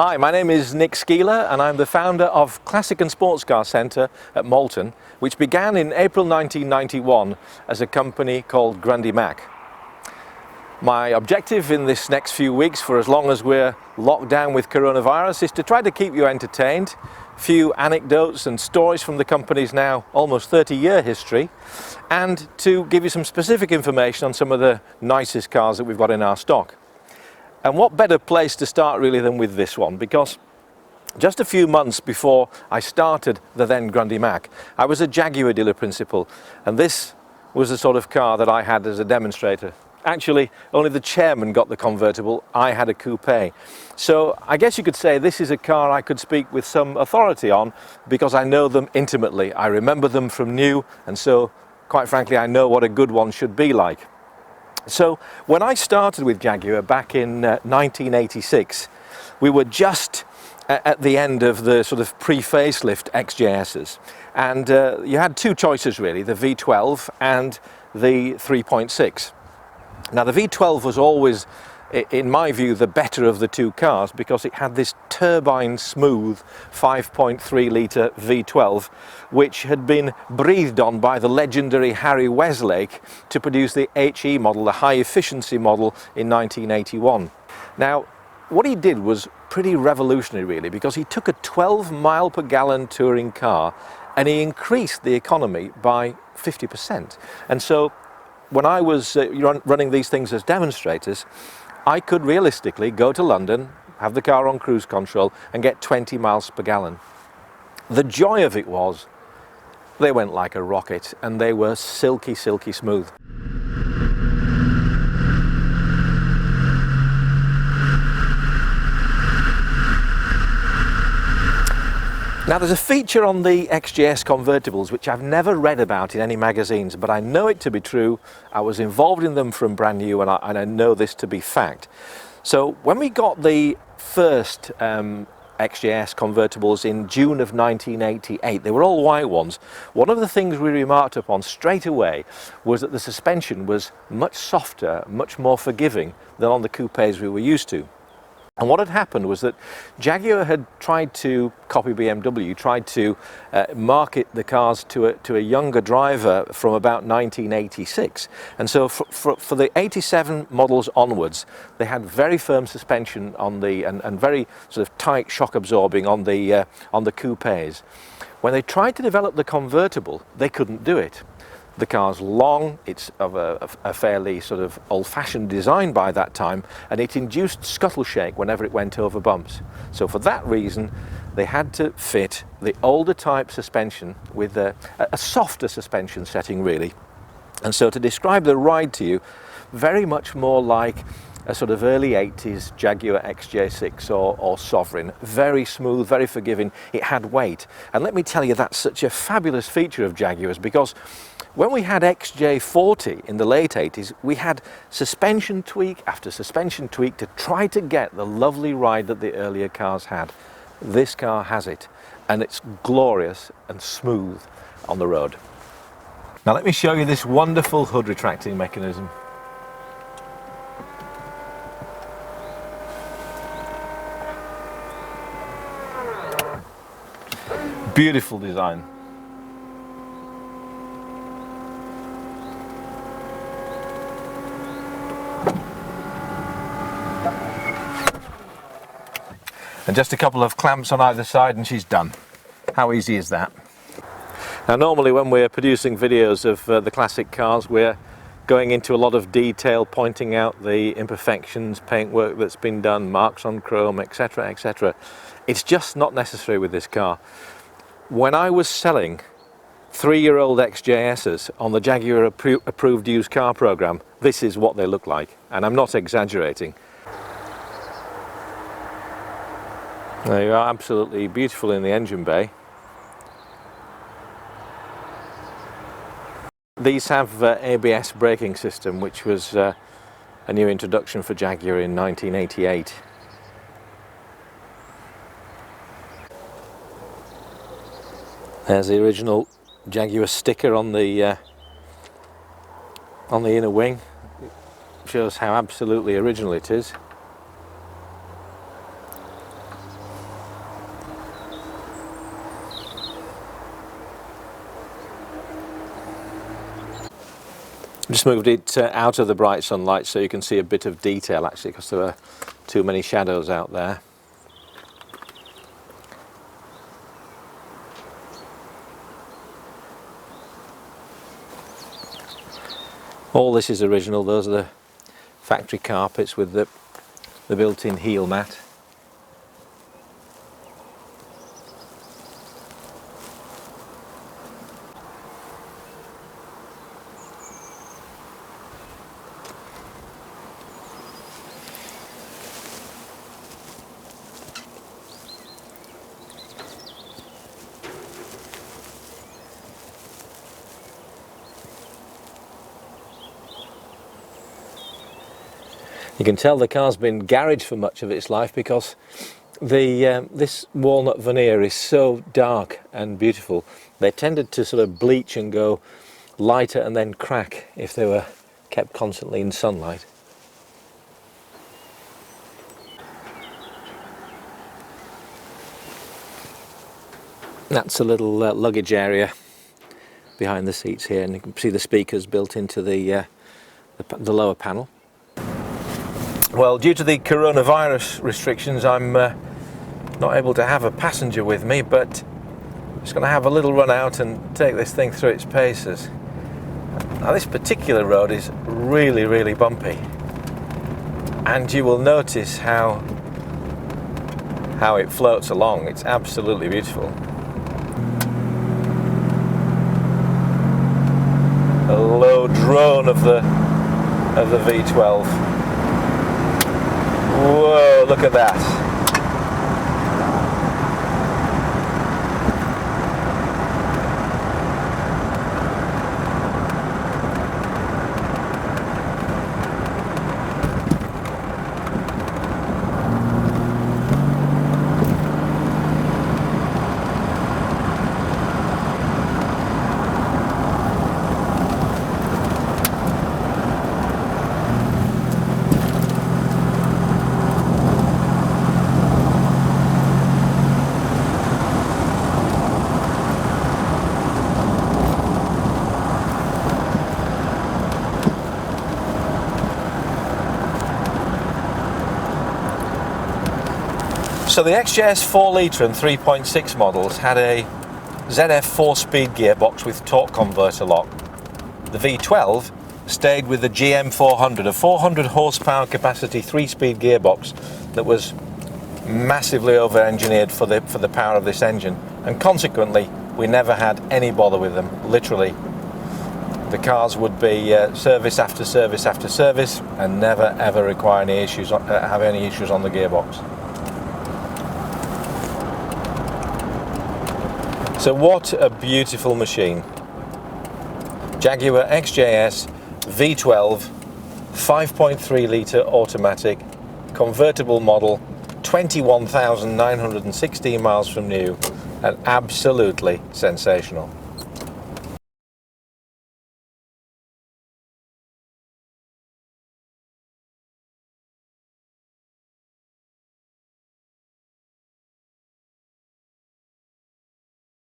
Hi, my name is Nick Szkiler and I'm the founder of Classic and Sports Car Centre at Malton, which began in April 1991 as a company called Grundy Mac. My objective in this next few weeks, for as long as we're locked down with coronavirus, is to try to keep you entertained, a few anecdotes and stories from the company's now almost 30-year history, and to give you some specific information on some of the nicest cars that we've got in our stock. And what better place to start really than with this one, because just a few months before I started the then Grundy Mac, I was a Jaguar dealer principal, and this was the sort of car that I had as a demonstrator. Actually, only the chairman got the convertible. I had a coupe. So I guess you could say this is a car I could speak with some authority on because I know them intimately. I remember them from new, and so quite frankly I know what a good one should be like. So when I started with Jaguar back in 1986, we were just at the end of the sort of pre-facelift XJSs, and you had two choices really, the V12 and the 3.6. Now the V12 was always, in my view, the better of the two cars because it had this turbine smooth 5.3 litre V12 which had been breathed on by the legendary Harry Westlake to produce the HE model, the high efficiency model, in 1981. Now what he did was pretty revolutionary really, because he took a 12 mile per gallon touring car and he increased the economy by 50%. And so when I was running these things as demonstrators, I could realistically go to London, have the car on cruise control and get 20 miles per gallon. The joy of it was they went like a rocket and they were silky, silky smooth. Now there's a feature on the XJS convertibles which I've never read about in any magazines, but I know it to be true. I was involved in them from brand new and I know this to be fact. So when we got the first XJS convertibles in June of 1988, they were all white ones. One of the things we remarked upon straight away was that the suspension was much softer, much more forgiving than on the coupes we were used to. And what had happened was that Jaguar had tried to copy BMW, tried to market the cars to a younger driver from about 1986. And so for the 87 models onwards, they had very firm suspension on the and very sort of tight shock absorbing on the coupes. When they tried to develop the convertible, they couldn't do it. The car's long, it's of a fairly sort of old-fashioned design by that time, and it induced scuttle shake whenever it went over bumps. So for that reason, they had to fit the older type suspension with a softer suspension setting really. And so to describe the ride to you, very much more like a sort of early 80s Jaguar XJS or Sovereign. Very smooth, very forgiving. It had weight. And let me tell you, that's such a fabulous feature of Jaguars, because when we had XJ40 in the late 80s, we had suspension tweak after suspension tweak to try to get the lovely ride that the earlier cars had. This car has it, and it's glorious and smooth on the road. Now let me show you this wonderful hood retracting mechanism. Beautiful design. And just a couple of clamps on either side and she's done. How easy is that? Now normally when we're producing videos of the classic cars, we're going into a lot of detail, pointing out the imperfections, paintwork that's been done, marks on chrome, etc, etc. It's just not necessary with this car. When I was selling 3-year-old XJSs on the Jaguar approved used car program, this is what they look like, and I'm not exaggerating. There you are, absolutely beautiful in the engine bay. These have ABS braking system, which was a new introduction for Jaguar in 1988. There's the original Jaguar sticker on the inner wing. It shows how absolutely original it is. just moved it out of the bright sunlight so you can see a bit of detail actually, because there are too many shadows out there. All this is original. Those are the factory carpets with the built-in heel mat. You can tell the car's been garaged for much of its life because this walnut veneer is so dark and beautiful. They tended to sort of bleach and go lighter and then crack if they were kept constantly in sunlight. That's a little luggage area behind the seats here, and you can see the speakers built into the lower panel. Well, due to the coronavirus restrictions, I'm not able to have a passenger with me, but I'm just going to have a little run out and take this thing through its paces. Now, this particular road is really, really bumpy, and you will notice how it floats along. It's absolutely beautiful. A low drone of the V12. Whoa, look at that. So the XJS 4 litre and 3.6 models had a ZF 4-speed gearbox with torque converter lock. The V12 stayed with the GM 400, a 400 horsepower capacity 3-speed gearbox that was massively over-engineered for the power of this engine, and consequently we never had any bother with them. Literally, the cars would be service after service after service and never ever require any issues, have any issues on the gearbox. So what a beautiful machine. Jaguar XJS V12 5.3 litre automatic convertible model, 21,916 miles from new, and absolutely sensational.